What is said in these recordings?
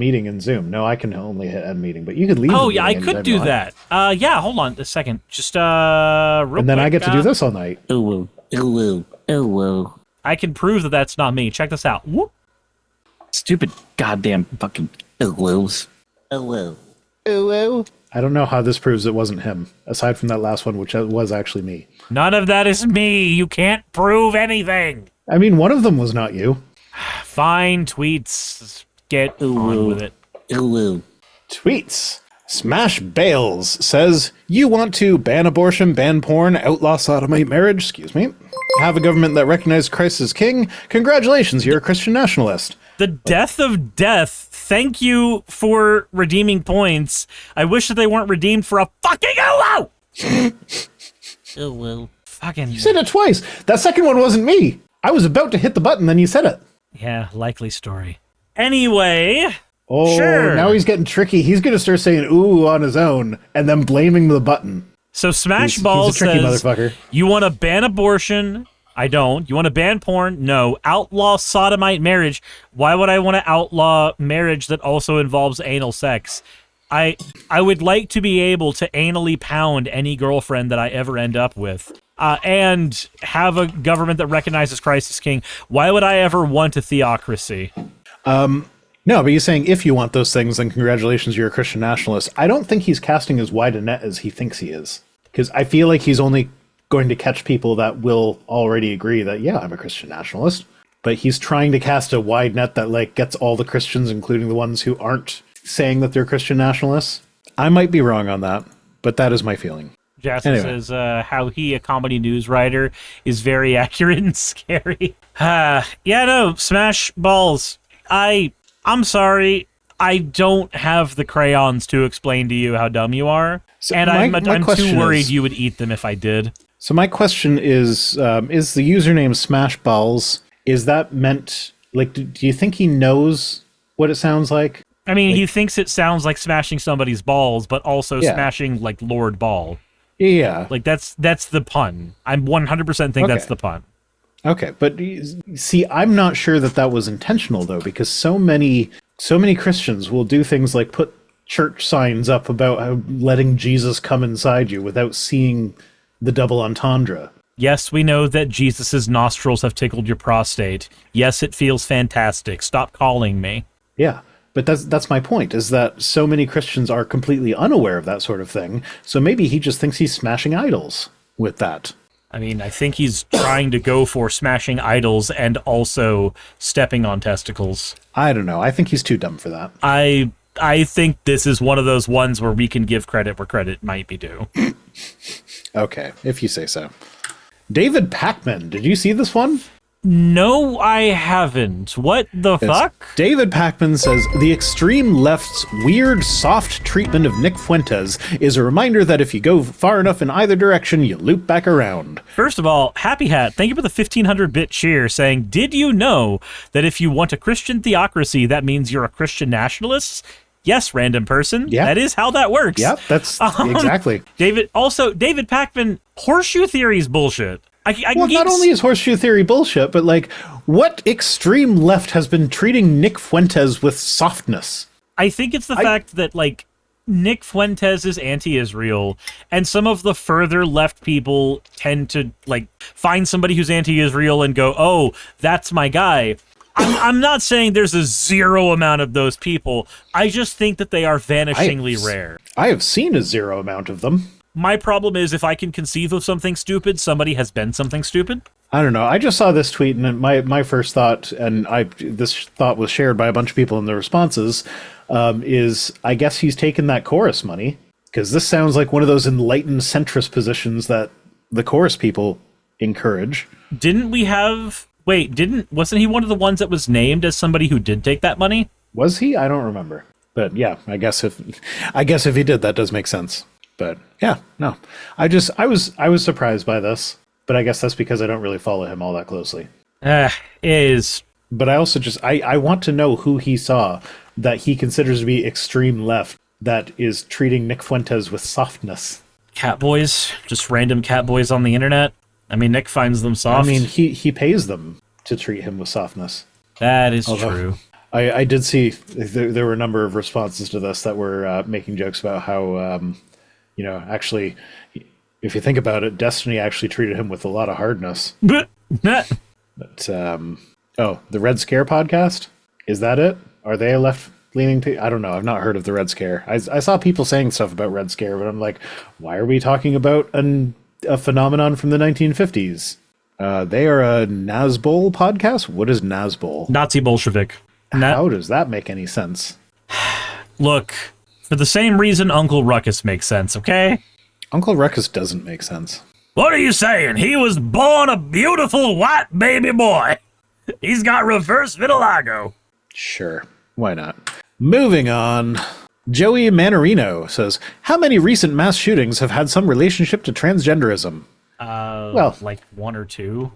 meeting in Zoom. No, I can only hit end meeting, but you could leave. Oh, yeah, I could do that. Yeah, hold on a second. Just, real And then quick, I get to do this all night. Ooh, ooh, ooh, ooh. I can prove that that's not me. Check this out. Whoop. Stupid goddamn fucking ooh-woos. Ooh-woo. Ooh-woo. I don't know how this proves it wasn't him, aside from that last one, which was actually me. None of that is me. You can't prove anything. I mean, one of them was not you. Fine, Tweets. Get on with it. Ooh-woo. Tweets. Smash Bales says, you want to ban abortion, ban porn, outlaw sodomite marriage, have a government that recognizes Christ as king. Congratulations, you're a Christian nationalist. The death of death. Thank you for redeeming points. I wish that they weren't redeemed for a fucking ooh-woo! Ooh-woo. Fucking... You said it twice. That second one wasn't me. I was about to hit the button, then you said it. Yeah, likely story. Anyway... Oh, sure. Now he's getting tricky. He's going to start saying ooh on his own and then blaming the button. So Smash He's Balls a tricky says, motherfucker. you want to ban abortion? I don't. You want to ban porn? No. Outlaw sodomite marriage? Why would I want to outlaw marriage that also involves anal sex? I would like to be able to anally pound any girlfriend that I ever end up with. And have a government that recognizes Christ as king. Why would I ever want a theocracy? No, but he's saying if you want those things, then congratulations, you're a Christian nationalist. I don't think he's casting as wide a net as he thinks he is. Because I feel like he's only going to catch people that will already agree that, yeah, I'm a Christian nationalist. But he's trying to cast a wide net that like gets all the Christians, including the ones who aren't saying that they're Christian nationalists. I might be wrong on that, but that is my feeling. Jasper says how he, a comedy news writer, is very accurate and scary. Yeah, no, Smash Balls. I'm sorry, I don't have the crayons to explain to you how dumb you are, So and my I'm too worried is, you would eat them if I did. So my question is the username Smashballs, is that meant, like, do you think he knows what it sounds like? I mean, he thinks it sounds like smashing somebody's balls, but also smashing, like, Lord Ball. Yeah. Like, that's the pun. I 100% think that's the pun. Okay, but see, I'm not sure that was intentional, though, because so many Christians will do things like put church signs up about how letting Jesus come inside you without seeing the double entendre. Yes, we know that Jesus's nostrils have tickled your prostate. Yes, it feels fantastic. Stop calling me. Yeah, but that's my point, is that so many Christians are completely unaware of that sort of thing, so maybe he just thinks he's smashing idols with that. I mean, I think he's trying to go for smashing idols and also stepping on testicles. I don't know. I think he's too dumb for that. I think this is one of those ones where we can give credit where credit might be due. Okay, if you say so. David Pakman, did you see this one? No, I haven't. What the fuck? David Pakman says, the extreme left's weird, soft treatment of Nick Fuentes is a reminder that if you go far enough in either direction, you loop back around. First of all, Happy Hat, thank you for the 1500-bit cheer saying, did you know that if you want a Christian theocracy, that means you're a Christian nationalist? Yes, random person. Yeah. That is how that works. Yep, that's exactly. David Pakman, horseshoe theory is bullshit. Not only is horseshoe theory bullshit, but like, what extreme left has been treating Nick Fuentes with softness? I think it's the fact that, like, Nick Fuentes is anti-Israel, and some of the further left people tend to, like, find somebody who's anti-Israel and go, oh, that's my guy. I'm not saying there's a zero amount of those people. I just think that they are vanishingly rare. I have seen a zero amount of them. My problem is if I can conceive of something stupid, somebody has been something stupid. I don't know. I just saw this tweet, and my first thought, and this thought was shared by a bunch of people in the responses, is I guess he's taken that chorus money, because this sounds like one of those enlightened centrist positions that the chorus people encourage. Wasn't he one of the ones that was named as somebody who did take that money? Was he? I don't remember. But yeah, I guess if he did, that does make sense. But yeah, no. I was surprised by this, but I guess that's because I don't really follow him all that closely. But I also I want to know who he saw that he considers to be extreme left that is treating Nick Fuentes with softness. Catboys, just random catboys on the internet. I mean, Nick finds them soft. I mean, he pays them to treat him with softness. That is true. I did see there were a number of responses to this that were making jokes about how, actually, if you think about it, Destiny actually treated him with a lot of hardness. But, the Red Scare podcast? Is that it? Are they a left-leaning? I don't know. I've not heard of the Red Scare. I saw people saying stuff about Red Scare, but I'm like, why are we talking about a phenomenon from the 1950s? They are a Nazbol podcast? What is Nazbol? Nazi Bolshevik. How does that make any sense? Look, for the same reason Uncle Ruckus makes sense, okay? Uncle Ruckus doesn't make sense. What are you saying? He was born a beautiful white baby boy. He's got reverse vitiligo. Sure, why not? Moving on. Joey Manarino says, how many recent mass shootings have had some relationship to transgenderism? Well, like 1 or 2.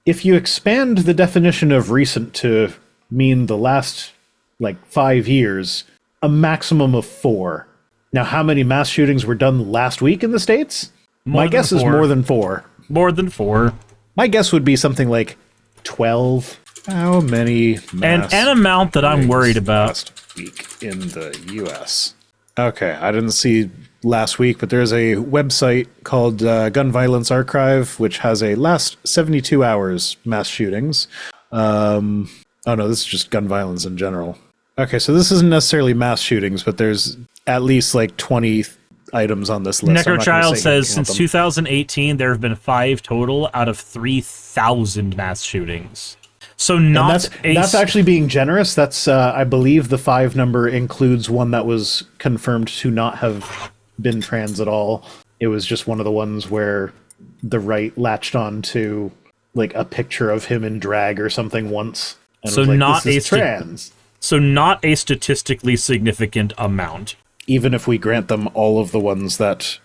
If you expand the definition of recent to mean the last, 5 years, a maximum of 4. Now, how many mass shootings were done last week in the States? My guess is more than 4. More than 4. My guess would be something like 12. How many mass an amount that I'm worried about. Last week in the U.S. Okay, I didn't see last week, but there's a website called Gun Violence Archive, which has a last 72 hours mass shootings. Oh no, this is just gun violence in general. Okay, so this isn't necessarily mass shootings, but there's at least 20 items on this list. Necrochild says since 2018, there have been 5 total out of 3,000 mass shootings. So that's actually being generous. That's I believe the 5 number includes one that was confirmed to not have been trans at all. It was just one of the ones where the right latched on to a picture of him in drag or something once. And so was not this is trans. So not a statistically significant amount. Even if we grant them all of the ones that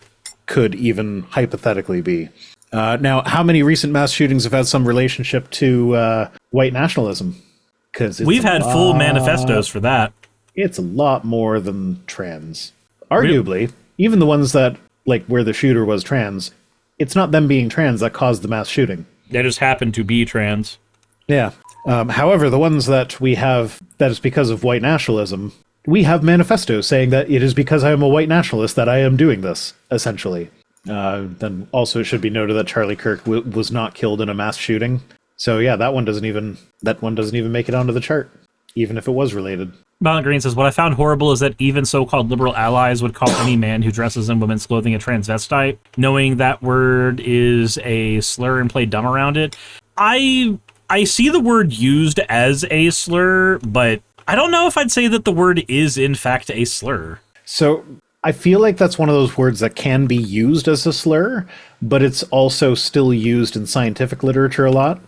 could even hypothetically be. Now, how many recent mass shootings have had some relationship to white nationalism? Because we've had full manifestos for that. It's a lot more than trans. Arguably, even the ones that, where the shooter was trans, it's not them being trans that caused the mass shooting. They just happened to be trans. Yeah. However, the ones that we have that is because of white nationalism, we have manifestos saying that it is because I am a white nationalist that I am doing this, essentially. Then also it should be noted that Charlie Kirk was not killed in a mass shooting. So yeah, that one doesn't even make it onto the chart, even if it was related. Violent Green says, what I found horrible is that even so-called liberal allies would call any man who dresses in women's clothing a transvestite, knowing that word is a slur and play dumb around it. I see the word used as a slur, but I don't know if I'd say that the word is in fact a slur. So I feel like that's one of those words that can be used as a slur, but it's also still used in scientific literature a lot.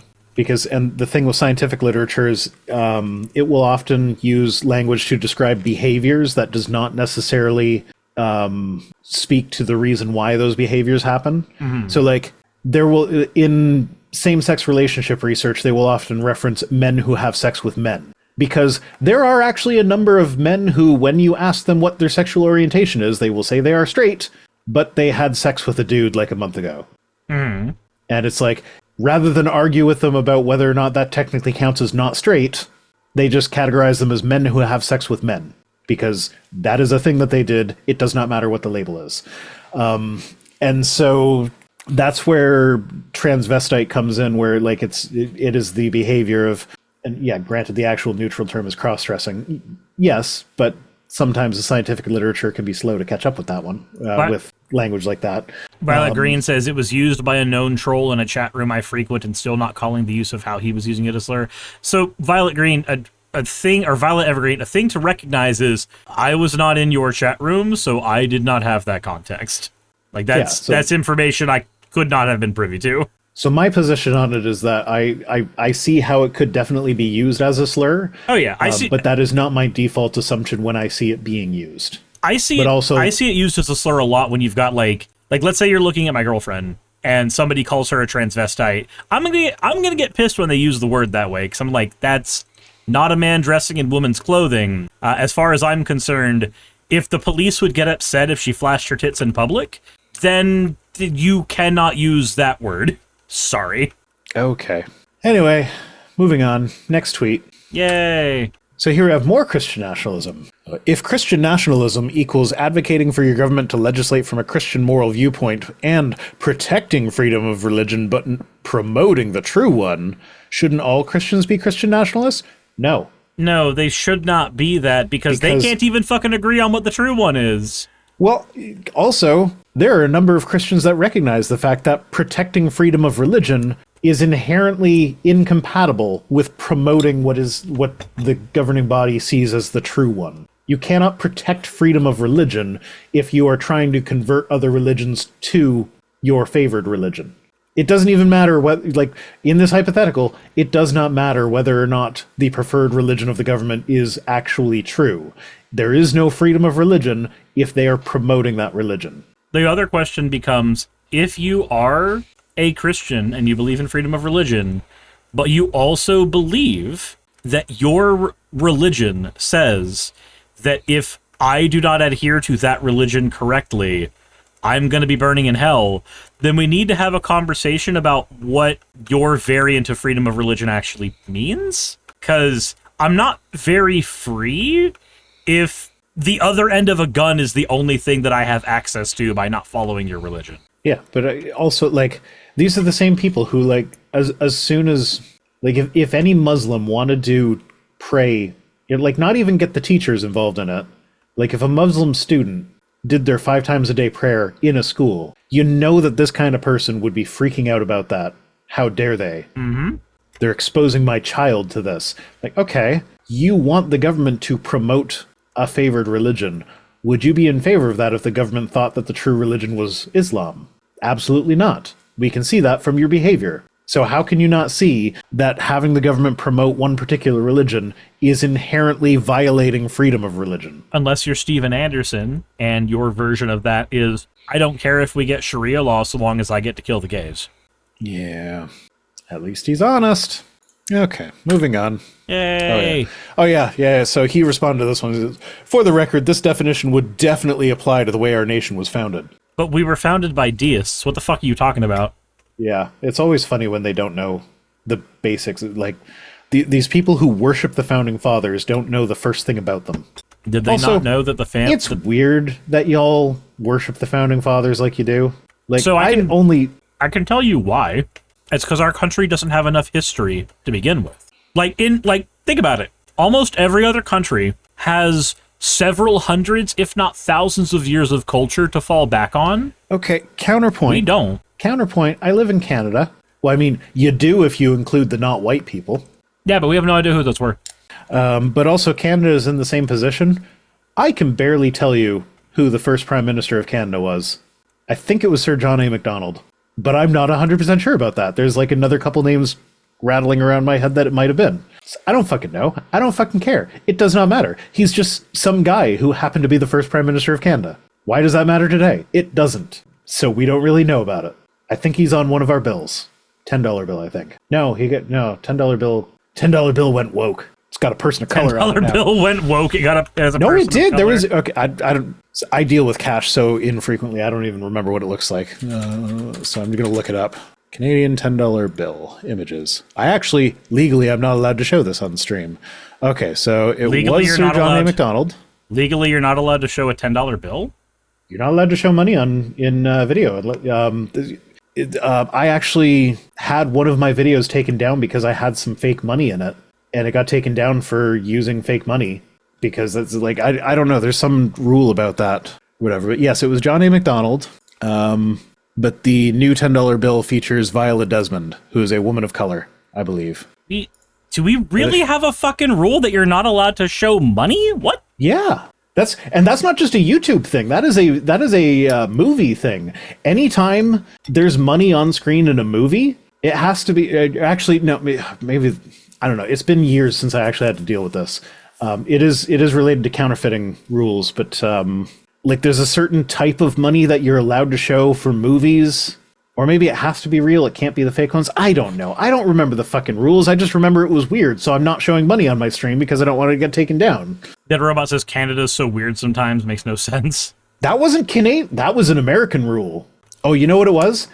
And the thing with scientific literature is it will often use language to describe behaviors that does not necessarily speak to the reason why those behaviors happen. Mm-hmm. So there will, in same-sex relationship research, they will often reference men who have sex with men. Because there are actually a number of men who, when you ask them what their sexual orientation is, they will say they are straight, but they had sex with a dude a month ago. Mm-hmm. And it's rather than argue with them about whether or not that technically counts as not straight, they just categorize them as men who have sex with men. Because that is a thing that they did. It does not matter what the label is. And so that's where transvestite comes in, where it is the behavior of, and yeah, granted the actual neutral term is cross-dressing. Yes, but sometimes the scientific literature can be slow to catch up with that one, with language like that. Violet Green says, it was used by a known troll in a chat room I frequent and still not calling the use of how he was using it a slur. So Violet Green, a thing, or Violet Evergreen, a thing to recognize is I was not in your chat room, so I did not have that context. That's information I could not have been privy to. So my position on it is that I see how it could definitely be used as a slur. Oh yeah, I see. But that is not my default assumption when I see it being used. I see it used as a slur a lot when you've got let's say you're looking at my girlfriend and somebody calls her a transvestite. I'm gonna get pissed when they use the word that way, because I'm like, that's not a man dressing in woman's clothing. As far as I'm concerned, if the police would get upset if she flashed her tits in public, then you cannot use that word. Sorry. Okay. Anyway, moving on. Next tweet. Yay. So here we have more Christian nationalism. If Christian nationalism equals advocating for your government to legislate from a Christian moral viewpoint and protecting freedom of religion but promoting the true one, shouldn't all Christians be Christian nationalists? No. No, they should not be that because they can't even fucking agree on what the true one is. Well, also, there are a number of Christians that recognize the fact that protecting freedom of religion is inherently incompatible with promoting what the governing body sees as the true one. You cannot protect freedom of religion if you are trying to convert other religions to your favored religion. It doesn't even matter what, like, in this hypothetical, it does not matter whether or not the preferred religion of the government is actually true. There is no freedom of religion if they are promoting that religion. The other question becomes, if you are a Christian and you believe in freedom of religion, but you also believe that your religion says that if I do not adhere to that religion correctly, I'm going to be burning in hell, then we need to have a conversation about what your variant of freedom of religion actually means. Because I'm not very free if the other end of a gun is the only thing that I have access to by not following your religion. Yeah, but also, like, these are the same people who, like, as soon as, like, if any Muslim wanted to pray, like, not even get the teachers involved in it, like, if a Muslim student did their 5 times a day prayer in a school, you know that this kind of person would be freaking out about that. How dare they? Mm-hmm. They're exposing my child to this. Like, okay, you want the government to promote a favored religion. Would you be in favor of that if the government thought that the true religion was Islam? Absolutely not. We can see that from your behavior. So how can you not see that having the government promote one particular religion is inherently violating freedom of religion? Unless you're Steven Anderson, and your version of that is, I don't care if we get Sharia law so long as I get to kill the gays. Yeah. At least he's honest. Okay, moving on. Yay! Oh yeah. So he responded to this one. He says, for the record, this definition would definitely apply to the way our nation was founded. But we were founded by deists. What the fuck are you talking about? Yeah, it's always funny when they don't know the basics. Like, these people who worship the founding fathers don't know the first thing about them. Did they Also, not know that It's weird that y'all worship the founding fathers like you do. Like, So I can tell you why. It's because our country doesn't have enough history to begin with. Think about it. Almost every other country has several hundreds, if not thousands of years of culture to fall back on. Okay, counterpoint. We don't. Counterpoint, I live in Canada. Well, I mean, you do if you include the not white people. Yeah, but we have no idea who those were. But also Canada is in the same position. I can barely tell you who the first Prime Minister of Canada was. I think it was Sir John A. Macdonald. But I'm not 100% sure about that. There's like another couple names rattling around my head that it might have been. I don't fucking know. I don't fucking care. It does not matter. He's just some guy who happened to be the first Prime Minister of Canada. Why does that matter today? It doesn't. So we don't really know about it. I think he's on one of our bills. $10 bill, I think. No, $10 bill. $10 bill went woke. It's got a person of color on it now. $10 bill went woke. It got up as a No, person it did. of There color. was okay. I deal with cash so infrequently. I don't even remember what it looks like. So I'm gonna look it up. Canadian $10 bill images. Legally, I'm not allowed to show this on stream. Okay, so it was Sir John A. Macdonald. Legally, you're not allowed to show a $10 bill? You're not allowed to show money in video. I actually had one of my videos taken down because I had some fake money in it, and it got taken down for using fake money because it's like I don't know. There's some rule about that, whatever. But yes, it was John A. Macdonald. But the new $10 bill features Viola Desmond, who is a woman of color, I believe. Do we really have a fucking rule that you're not allowed to show money? What? Yeah. That's not just a YouTube thing. That is a movie thing. Anytime there's money on screen in a movie, it has to be actually no, maybe I don't know. It's been years since I actually had to deal with this. It is related to counterfeiting rules, but like there's a certain type of money that you're allowed to show for movies, or maybe it has to be real. It can't be the fake ones. I don't know. I don't remember the fucking rules. I just remember it was weird, so I'm not showing money on my stream because I don't want it to get taken down. Dead Robot says Canada's so weird sometimes, makes no sense. That wasn't Canadian. That was an American rule. Oh, you know what it was?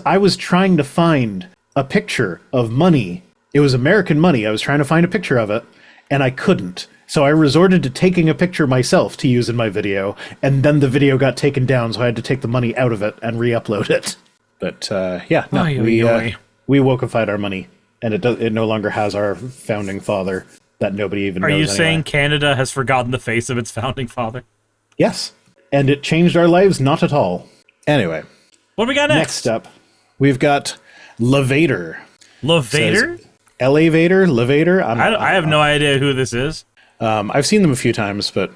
I was trying to find a picture of money. It was American money. I was trying to find a picture of it, and I couldn't. So I resorted to taking a picture myself to use in my video, and then the video got taken down, so I had to take the money out of it and re-upload it. But we wokeified our money, and it no longer has our founding father that nobody even knows. Are you anyway. saying Canada has forgotten the face of its founding father? Yes, and it changed our lives not at all. Anyway, What do we got next? next up, we've got Levator. Levator? Elevator, Levator. I have no idea who this is. I've seen them a few times, but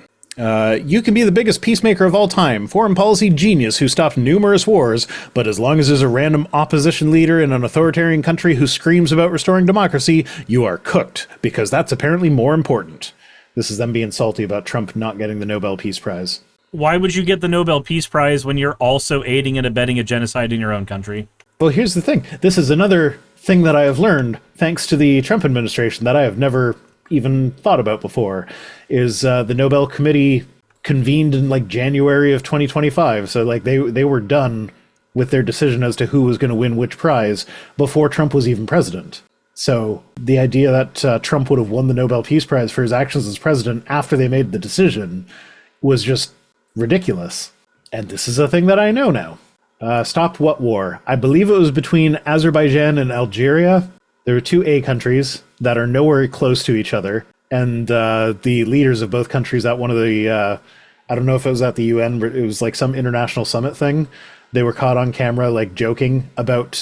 you can be the biggest peacemaker of all time, foreign policy genius who stopped numerous wars, but as long as there's a random opposition leader in an authoritarian country who screams about restoring democracy, you are cooked, because that's apparently more important. This is them being salty about Trump not getting the Nobel Peace Prize. Why would you get the Nobel Peace Prize when you're also aiding and abetting a genocide in your own country? Well, here's the thing. This is another thing that I have learned, thanks to the Trump administration, that I have never even thought about before, is the Nobel Committee convened in like January of 2025. So like they were done with their decision as to who was going to win which prize before Trump was even president. So the idea that Trump would have won the Nobel Peace Prize for his actions as president after they made the decision was just ridiculous. And this is a thing that I know now. Stopped what war? I believe it was between Azerbaijan and Algeria. There were two A countries that are nowhere close to each other, and the leaders of both countries at one of the, I don't know if it was at the UN, but it was like some international summit thing. They were caught on camera like joking about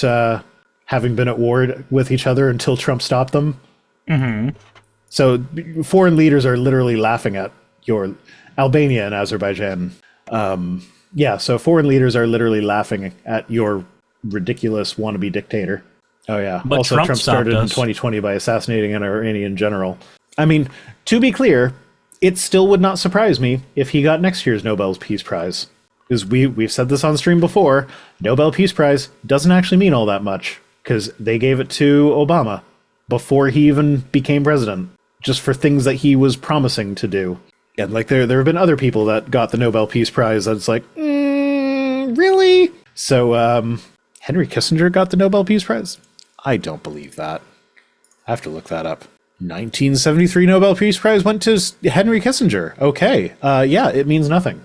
having been at war with each other until Trump stopped them. Mm-hmm. So foreign leaders are literally laughing at your Albania and Azerbaijan. So foreign leaders are literally laughing at your ridiculous wannabe dictator. Oh, yeah. But also, Trump started in 2020 by assassinating an Iranian general. I mean, to be clear, it still would not surprise me if he got next year's Nobel Peace Prize. Because we've said this on stream before, Nobel Peace Prize doesn't actually mean all that much, because they gave it to Obama before he even became president, just for things that he was promising to do. And like there have been other people that got the Nobel Peace Prize that's like, really? So Henry Kissinger got the Nobel Peace Prize? I don't believe that. I have to look that up. 1973 Nobel Peace Prize went to Henry Kissinger. Okay. Yeah, it means nothing.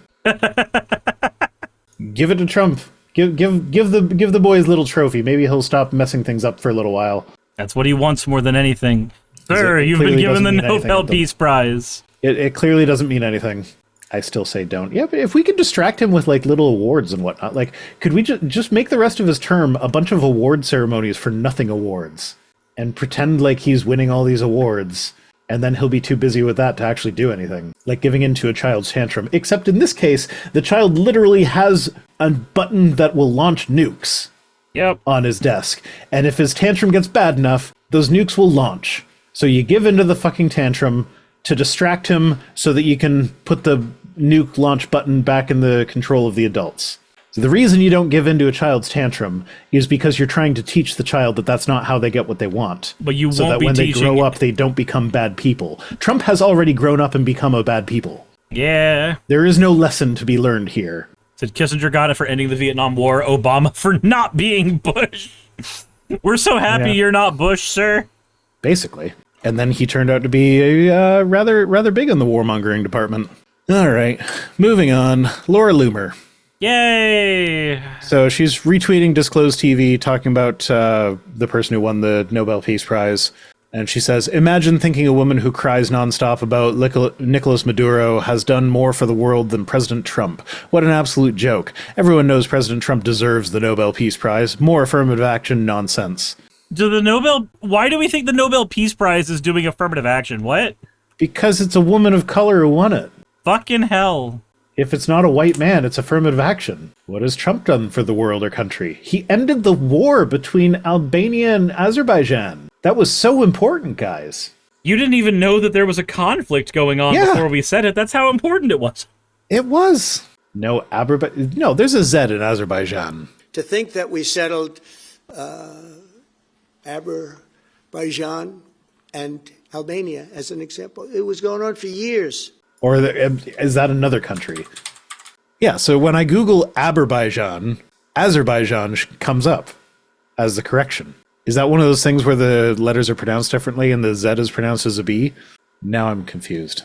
Give it to Trump. Give the boy his little trophy. Maybe he'll stop messing things up for a little while. That's what he wants more than anything. Sir, you've been given the Nobel Peace Prize. It clearly doesn't mean anything. I still say don't. Yeah, but if we could distract him with like little awards and whatnot, like could we just make the rest of his term a bunch of award ceremonies for nothing awards and pretend like he's winning all these awards, and then he'll be too busy with that to actually do anything, like giving in to a child's tantrum. Except in this case, the child literally has a button that will launch nukes on his desk. And if his tantrum gets bad enough, those nukes will launch. So you give into the fucking tantrum to distract him so that you can put the nuke launch button back in the control of the adults. So the reason you don't give in to a child's tantrum is because you're trying to teach the child that that's not how they get what they want. But you so won't that be when they teaching... grow up, they don't become bad people. Trump has already grown up and become a bad people. Yeah. There is no lesson to be learned here. Said Kissinger got it for ending the Vietnam War, Obama for not being Bush. We're so happy you're not Bush, sir. Basically. And then he turned out to be rather big in the warmongering department. All right, moving on. Laura Loomer. Yay! So she's retweeting Disclosed TV, talking about the person who won the Nobel Peace Prize. And she says, imagine thinking a woman who cries nonstop about Nicolas Maduro has done more for the world than President Trump. What an absolute joke. Everyone knows President Trump deserves the Nobel Peace Prize. More affirmative action nonsense. Why do we think the Nobel Peace Prize is doing affirmative action? What? Because it's a woman of color who won it. Fucking hell. If it's not a white man, it's affirmative action. What has Trump done for the world or country? He ended the war between Albania and Azerbaijan. That was so important, guys. You didn't even know that there was a conflict going on before we said it. That's how important it was. It was. No, there's a Z in Azerbaijan. To think that we settled Azerbaijan and Albania as an example. It was going on for years. Or is that another country? Yeah, so when I Google Azerbaijan comes up as the correction. Is that one of those things where the letters are pronounced differently and the Z is pronounced as a B? Now I'm confused.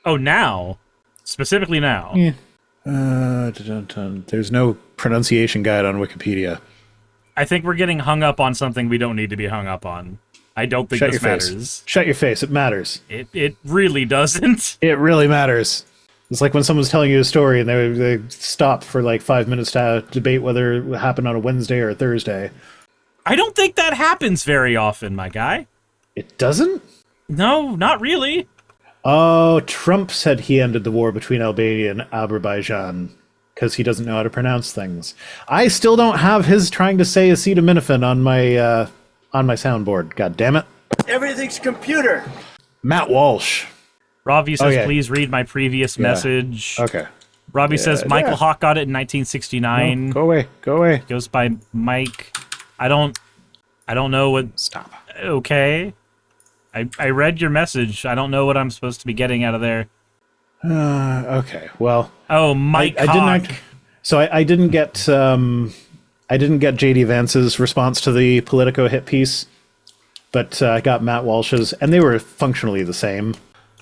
Oh, now. Specifically now. Yeah. There's no pronunciation guide on Wikipedia. I think we're getting hung up on something we don't need to be hung up on. I don't think this matters. Shut your face. It matters. It really doesn't. It really matters. It's like when someone's telling you a story and they stop for like 5 minutes to debate whether it happened on a Wednesday or a Thursday. I don't think that happens very often, my guy. It doesn't? No, not really. Oh, Trump said he ended the war between Albania and Azerbaijan because he doesn't know how to pronounce things. I still don't have his trying to say acetaminophen on my soundboard. God damn it. Everything's computer. Matt Walsh. Robbie says, yeah. please read my previous message. Okay. Robbie says, Michael yeah. Hawk got it in 1969. No, go away. Go away. Goes by Mike. I don't know what... Stop. Okay. I read your message. I don't know what I'm supposed to be getting out of there. Okay. Well. Oh, Mike Hawk. I didn't get JD Vance's response to the Politico hit piece, but I got Matt Walsh's, and they were functionally the same.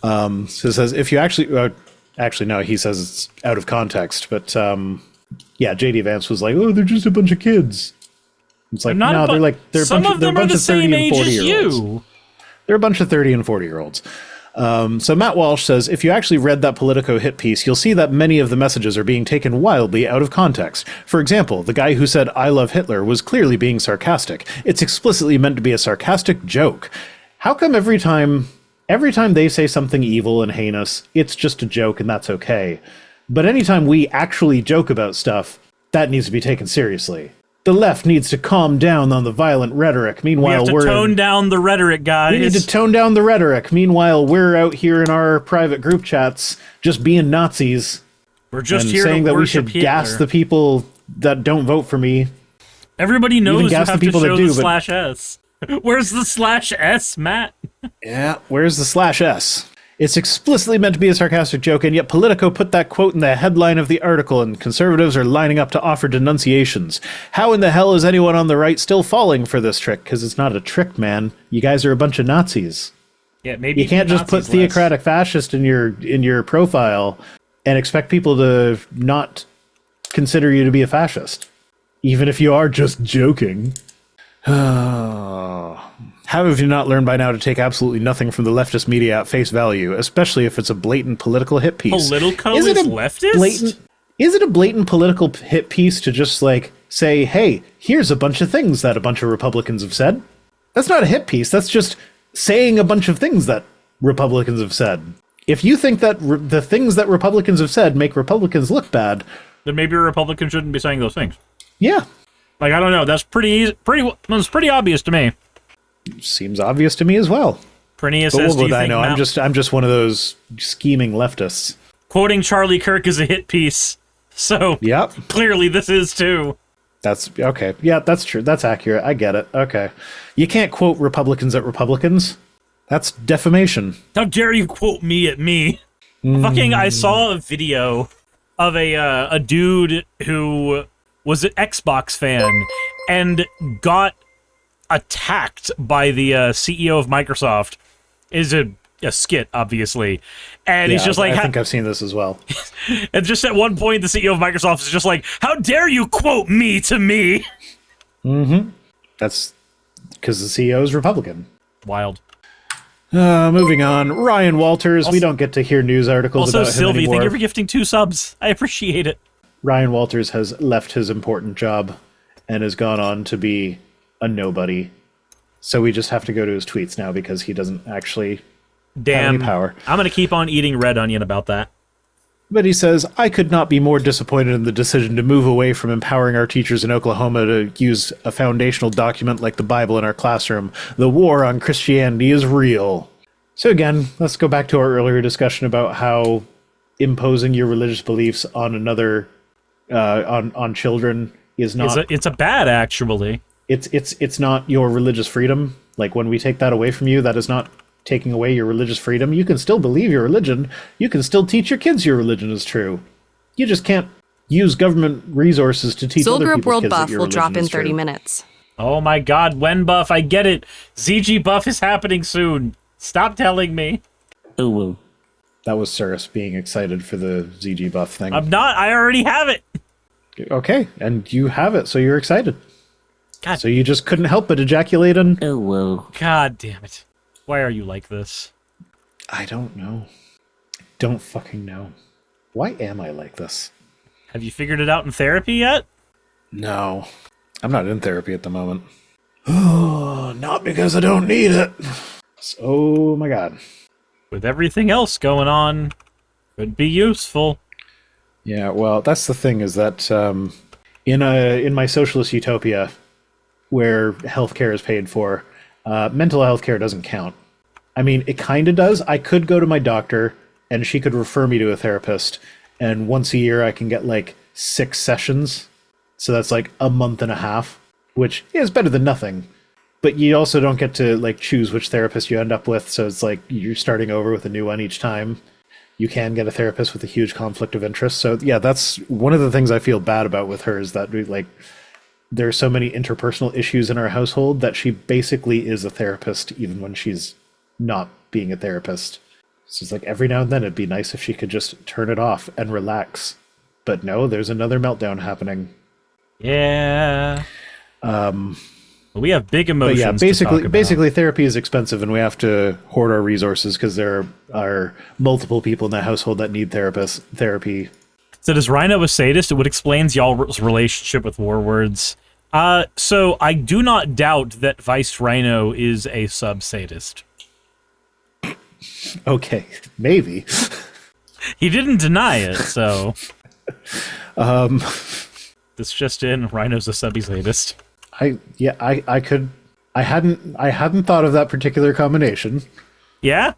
So it says if you actually no, he says it's out of context, but yeah, JD Vance was like, oh, they're just a bunch of kids. It's like no, they're some of them are the same age as you. They're a bunch of 30 and 40-year-olds. So Matt Walsh says, if you actually read that Politico hit piece, you'll see that many of the messages are being taken wildly out of context. For example, the guy who said, I love Hitler was clearly being sarcastic. It's explicitly meant to be a sarcastic joke. How come every time they say something evil and heinous, it's just a joke and that's okay? But anytime we actually joke about stuff, that needs to be taken seriously. The left needs to calm down on the violent rhetoric. Meanwhile, we have to tone down the rhetoric, guys. We need to tone down the rhetoric. Meanwhile, we're out here in our private group chats just being Nazis. We're just and here saying to that we worship should gas the people that don't vote for me. Everybody knows you gas have the people to show that do, the but... /S. Where's the /S, Matt? Yeah, where's the /S? It's explicitly meant to be a sarcastic joke, and yet Politico put that quote in the headline of the article, and conservatives are lining up to offer denunciations. How in the hell is anyone on the right still falling for this trick? Because it's not a trick, man. You guys are a bunch of Nazis. Yeah, maybe you can't just put theocratic fascist in your profile and expect people to not consider you to be a fascist, even if you are just joking. How have you not learned by now to take absolutely nothing from the leftist media at face value, especially if it's a blatant political hit piece? Politico is leftist? Is it a blatant political hit piece to just like say, hey, here's a bunch of things that a bunch of Republicans have said? That's not a hit piece. That's just saying a bunch of things that Republicans have said. If you think that the things that Republicans have said make Republicans look bad, then maybe a Republican shouldn't be saying those things. Yeah. Like, I don't know. That's pretty obvious to me. Seems obvious to me as well. Prenia but says, what would I know? I'm just one of those scheming leftists. Quoting Charlie Kirk is a hit piece. So, yep. Clearly this is too. That's okay. Yeah, that's true. That's accurate. I get it. Okay. You can't quote Republicans at Republicans. That's defamation. How dare you quote me at me? Fucking, I saw a video of a dude who was an Xbox fan and got attacked by the CEO of Microsoft. Is a skit, obviously, and he's just like, I think I've seen this as well. And just at one point, the CEO of Microsoft is just like, "How dare you quote me to me?" Mm-hmm. That's because the CEO is Republican. Wild. Moving on, Ryan Walters. Also, we don't get to hear news articles about him anymore. Also, Sylvie, thank you for gifting 2 subs. I appreciate it. Ryan Walters has left his important job and has gone on to be a nobody. So we just have to go to his tweets now because he doesn't actually have any power. I'm going to keep on eating red onion about that. But he says, I could not be more disappointed in the decision to move away from empowering our teachers in Oklahoma to use a foundational document like the Bible in our classroom. The war on Christianity is real. So again, let's go back to our earlier discussion about how imposing your religious beliefs on another, on children is not... It's a bad, actually. It's not your religious freedom. Like, when we take that away from you, that is not taking away your religious freedom. You can still believe your religion. You can still teach your kids your religion is true. You just can't use government resources to teach other people's World kids Buff that your will religion drop in is 30 true. minutes. Oh my god, when buff? I get it. ZG buff is happening soon. Stop telling me. Ooh. That was Suris being excited for the ZG buff thing. I'm not. I already have it. Okay, and you have it, so you're excited. God. So you just couldn't help but ejaculate and... Ooh. God damn it. Why are you like this? I don't know. I don't fucking know. Why am I like this? Have you figured it out in therapy yet? No. I'm not in therapy at the moment. Oh, not because I don't need it. Oh my god. With everything else going on, could be useful. Yeah, well, that's the thing is that in my socialist utopia, where healthcare is paid for, mental health care doesn't count. I mean, it kind of does. I could go to my doctor, and she could refer me to a therapist, and once a year I can get like 6 sessions. So that's like a month and a half, which is better than nothing. But you also don't get to like choose which therapist you end up with, so it's like you're starting over with a new one each time. You can get a therapist with a huge conflict of interest. So yeah, that's one of the things I feel bad about with her is that like there's so many interpersonal issues in our household that she basically is a therapist even when she's not being a therapist. So it's like every now and then it'd be nice if she could just turn it off and relax. But no, there's another meltdown happening. Yeah. We have big emotions. But yeah, to talk about. basically therapy is expensive and we have to hoard our resources because there are multiple people in that household that need therapy. So does Rhino a sadist? It explains y'all's relationship with war words. So I do not doubt that Vice Rhino is a sub-sadist. Okay, maybe. He didn't deny it, so... This just in, Rhino's a sub-sadist. I hadn't thought of that particular combination. Yeah?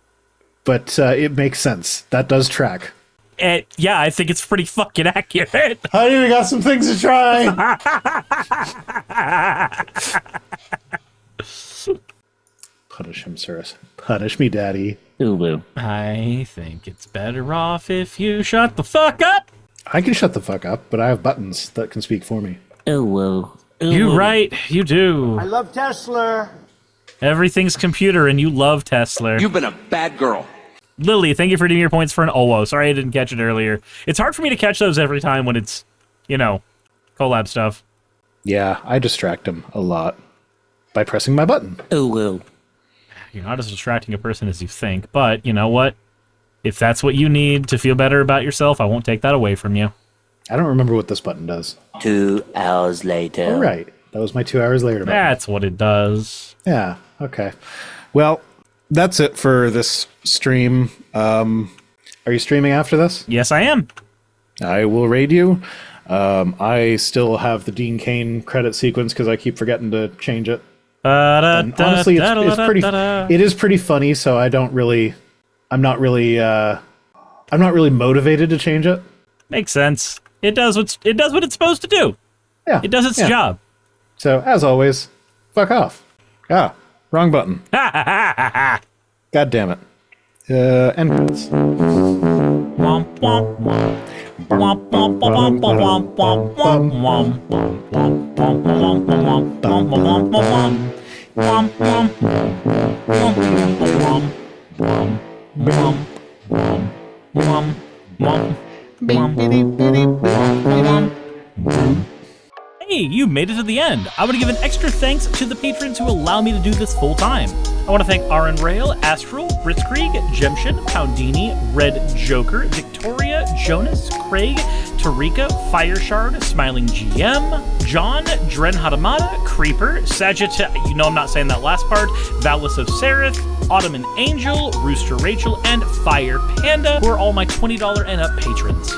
But it makes sense. That does track. Yeah, I think it's pretty fucking accurate. Honey, we got some things to try. Punish him, Suris. Punish me, Daddy. Ooh. I think it's better off if you shut the fuck up. I can shut the fuck up, but I have buttons that can speak for me. Ooh. You right, you do. I love Tesla. Everything's computer and you love Tesla. You've been a bad girl. Lily, thank you for doing your points for an Owo. Sorry I didn't catch it earlier. It's hard for me to catch those every time when it's, collab stuff. Yeah, I distract him a lot by pressing my button. Ooh. You're not as distracting a person as you think, but you know what? If that's what you need to feel better about yourself, I won't take that away from you. I don't remember what this button does. 2 hours later. All right. That was my 2 hours later button. That's what it does. Yeah, okay. Well, that's it for this stream. Are you streaming after this? Yes, I am. I will raid you. I still have the Dean Cain credit sequence because I keep forgetting to change it. And honestly, it is pretty funny, so I'm not really motivated to change it. Makes sense. It does what it's supposed to do. Yeah. It does its job. So, as always, fuck off. Ah, wrong button. God damn it. End credits. Womp, womp, womp. Womp, womp, womp, womp, womp, womp, womp, womp, womp, womp, womp, womp, womp, womp, womp, womp, Hey, you made it to the end. I want to give an extra thanks to the patrons who allow me to do this full time. I want to thank Aaron Rail, Astral, Britzkrieg, Jemshin, Poundini, Red Joker, Victoria, Jonas, Craig, Tarika, Fireshard, Smiling GM, John, Dren Hadamada, Creeper, Sagitt, you know I'm not saying that last part, Valis of Seraph, Ottoman Angel, Rooster Rachel, and Fire Panda, who are all my $20 and up patrons.